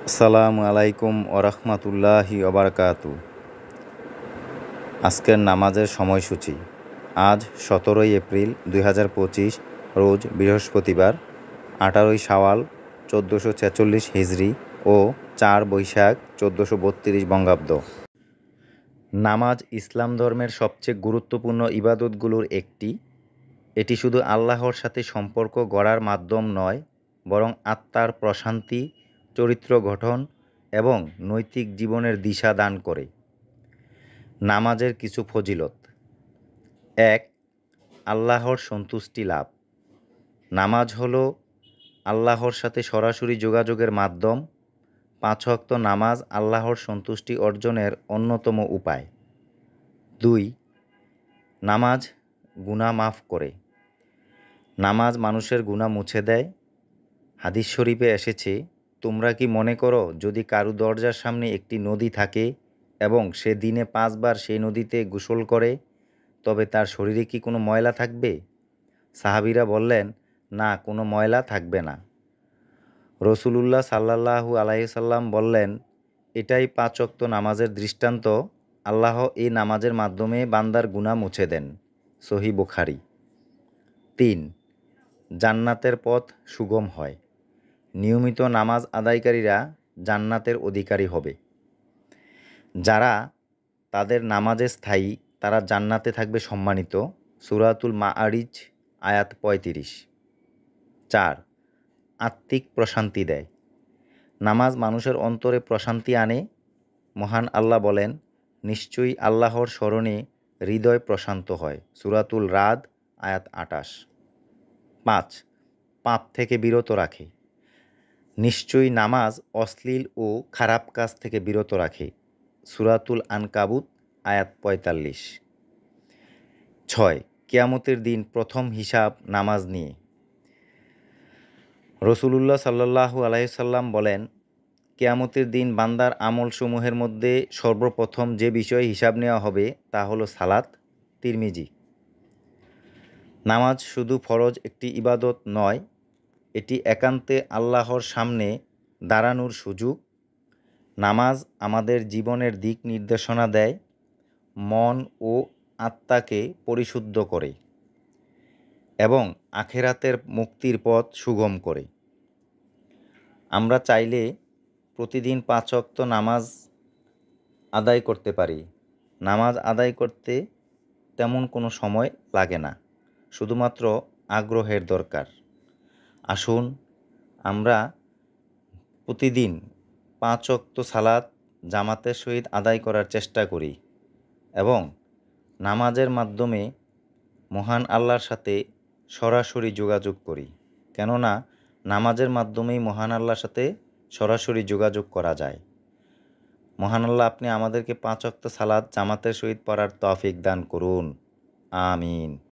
আসসালামু আলাইকুম ওরহমতুল্লাহি ওবারকাতু। আজকের নামাজের সময়সূচি আজ 17 এপ্রিল 2025 রোজ বৃহস্পতিবার, 18 শাওয়াল 1446 হিজরি ও 4 বৈশাখ 1432 বঙ্গাব্দ। নামাজ ইসলাম ধর্মের সবচেয়ে গুরুত্বপূর্ণ ইবাদতগুলোর একটি। এটি শুধু আল্লাহর সাথে সম্পর্ক গড়ার মাধ্যম নয়, বরং আত্মার প্রশান্তি, চরিত্র গঠন এবং নৈতিক জীবনের দিশা দান করে। নামাজের কিছু ফজিলত। 1. আল্লাহর সন্তুষ্টি লাভ। নামাজ হলো আল্লাহর সাথে সরাসরি যোগাযোগের মাধ্যম। 5 ওয়াক্ত নামাজ আল্লাহর সন্তুষ্টি অর্জনের অন্যতম উপায়। 2. নামাজ গুনাহ মাফ করে। নামাজ মানুষের গুনাহ মুছে দেয়। হাদিস শরীফে এসেছে, তোমরা কি মনে করো যদি কারো দরজার সামনে একটি নদী থাকে এবং সে দিনে 5 বার সেই নদীতে গোসল করে, তবে তার শরীরে কি কোনো ময়লা থাকবে? সাহাবীরা বললেন, না, কোনো ময়লা থাকবে না। রাসূলুল্লাহ সাল্লাল্লাহু আলাইহি সাল্লাম বললেন, এটাই 5 ওয়াক্ত নামাজের দৃষ্টান্ত। আল্লাহ এই নামাজের মাধ্যমে বান্দার গুনাহ মুছে দেন। সহিহ বুখারী। 3. জান্নাতের পথ সুগম হয়। নিয়মিত নামাজ আদায়কারীরা জান্নাতের অধিকারী হবে। যারা তাদের নামাজে স্থায়ী, তারা জান্নাতে থাকবে সম্মানিত। সূরাতুল মাআরিজ আয়াত 35। 4. আত্মিক প্রশান্তি দেয়। নামাজ মানুষের অন্তরে প্রশান্তি আনে। মহান আল্লাহ বলেন, নিশ্চয়ই আল্লাহর স্মরণে হৃদয় প্রশান্ত হয়। সূরাতুল রাদ আয়াত 28। 5. পাপ থেকে বিরত রাখে। নিশ্চয়ই নামাজ অশ্লীল ও খারাপ কাজ থেকে বিরত রাখে। সূরাতুল আনকাবুত আয়াত 45। 6. কিয়ামতের দিন প্রথম হিসাব নামাজ নিয়ে। রাসূলুল্লাহ সাল্লাল্লাহু আলাইহি সাল্লাম বলেন, কিয়ামতের দিন বান্দার আমলসমূহের মধ্যে সর্বপ্রথম যে বিষয়ে হিসাব নেওয়া হবে তা হলো সালাত। তিরমিজি। নামাজ শুধু ফরজ একটি ইবাদত নয়, এটি একান্তে আল্লাহর সামনে দাঁড়ানোর সুযোগ। নামাজ আমাদের জীবনের দিক নির্দেশনা দেয়, মন ও আত্মাকে পরিশুদ্ধ করে এবং আখিরাতের মুক্তির পথ সুগম করে। আমরা চাইলে প্রতিদিন 5 ওয়াক্ত নামাজ আদায় করতে পারি। নামাজ আদায় করতে তেমন কোনো সময় লাগে না, শুধুমাত্র আগ্রহের দরকার। আসুন আমরা প্রতিদিন 5 ওয়াক্ত সালাত জামাতের সহিত আদায় করার চেষ্টা করি এবং নামাজের মাধ্যমে মহান আল্লাহর সাথে সরাসরি যোগাযোগ করি। কেননা নামাজের মাধ্যমেই মহান আল্লাহর সাথে সরাসরি যোগাযোগ করা যায়। মহান আল্লাহ আপনি আমাদেরকে 5 ওয়াক্ত সালাত জামাতের সহিত পড়ার তৌফিক দান করুন। আমিন।